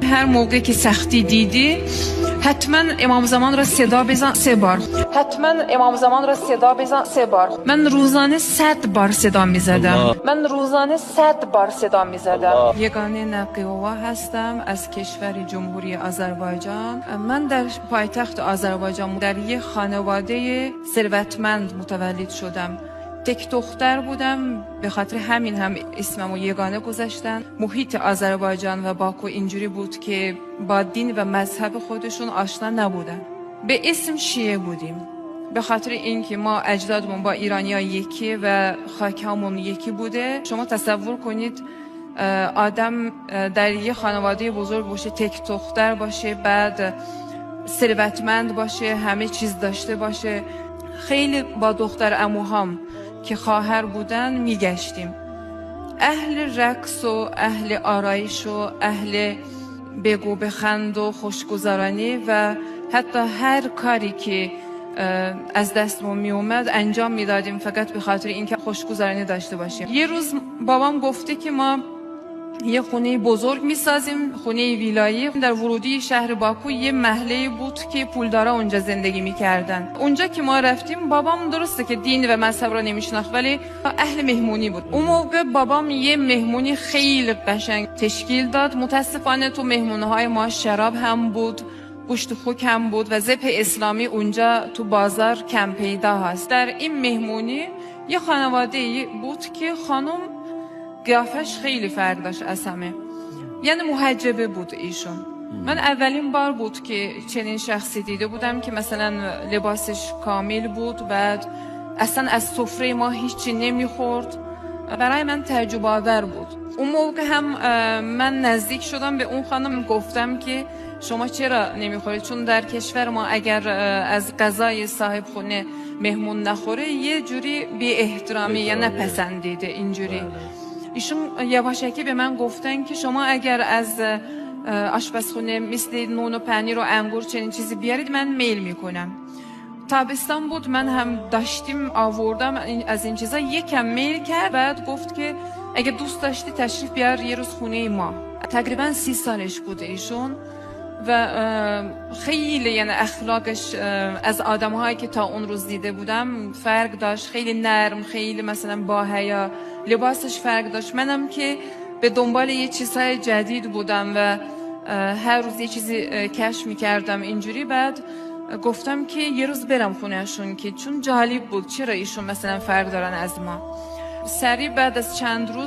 هر موقع که سختی دیدی حتما امام زمان را صدا بزن 3 بار. حتما امام زمان را صدا بزن 3 بار. من روزانه 100 بار صدا میزدم. یگانه نقیوه هستم از کشور جمهوری آذربایجان. من در پایتخت آذربایجان در یک خانواده ثروتمند متولد شدم. تک دختر بودم، به خاطر همین هم اسممو یگانه گذاشتن. محیط آذربایجان و باکو اینجوری بود که با دین و مذهب خودشون آشنا نبودن. به اسم شیعه بودیم، به خاطر اینکه ما اجدادمون با ایرانی‌ها یکی و خاکمون یکی بوده. شما تصور کنید آدم در یه خانواده بزرگ باشه، تک دختر باشه، بعد ثروتمند باشه، همه چیز داشته باشه. خیلی با دختر عموهام که خواهر بودن میگشتیم. اهل رقص و اهل آرایش و اهل بگو بخند و خوشگذرانی و حتی هر کاری که از دستمون می اومد انجام میدادیم فقط به خاطر اینکه خوشگذرانی داشته باشیم. یه روز بابام گفته که ما یه خونه بزرگ میسازیم، خونه ویلایی. در ورودی شهر باکو یه محله بود که پولدارا اونجا زندگی میکردن. اونجا که ما رفتیم، بابام درسته که دین و مذهب رو نمیشناخت ولی اهل مهمونی بود. اون موقع بابام یه مهمونی خیلی قشنگ تشکیل داد. متاسفانه تو مهمونهای ما شراب هم بود، گوشت خوک هم بود و ذبح اسلامی اونجا تو بازار کم پیدا هست. در این مهمونی یه خانواده بود که خانم قیافش خیلی فرق داشت از همه، یعنی محجبه بود ایشون. من اولین بار بود که چنین شخصی دیده بودم که مثلا لباسش کامل بود، بعد اصلا از سفره ما هیچی نمیخورد. برای من تعجب آور بود. اون موقع هم من نزدیک شدم به اون خانم، گفتم که شما چرا نمیخورید؟ چون در کشور ما اگر از غذای صاحب خونه مهمون نخوره یه جوری بی احترامی یا نپسندیده اینجوری. ایشون یواشکی به من گفتن که شما اگر از آشپزخونه مثل نون و پنیر و انگور چنین چیزی بیارید من میل میکنم. تابستان بود، من هم داشتیم آوردم از این چیزا. یکم میل کرد، بعد گفت که اگه دوست داشتی تشریف بیار یه روز خونه ما. تقریبا 30 سالش بود ایشون و خیلی یعنی اخلاقش از آدم‌هایی که تا اون روز دیده بودم فرق داشت. خیلی نرم، خیلی مثلا با حیا، لباسش فرق داشت. منم که به دنبال یه چیزهای جدید بودم و هر روز یه چیزی کشف می‌کردم اینجوری. بعد گفتم که یه روز برم خونهشون که چون جالب بود چرا ایشون مثلا فرق دارن از ما. سریع بعد از چند روز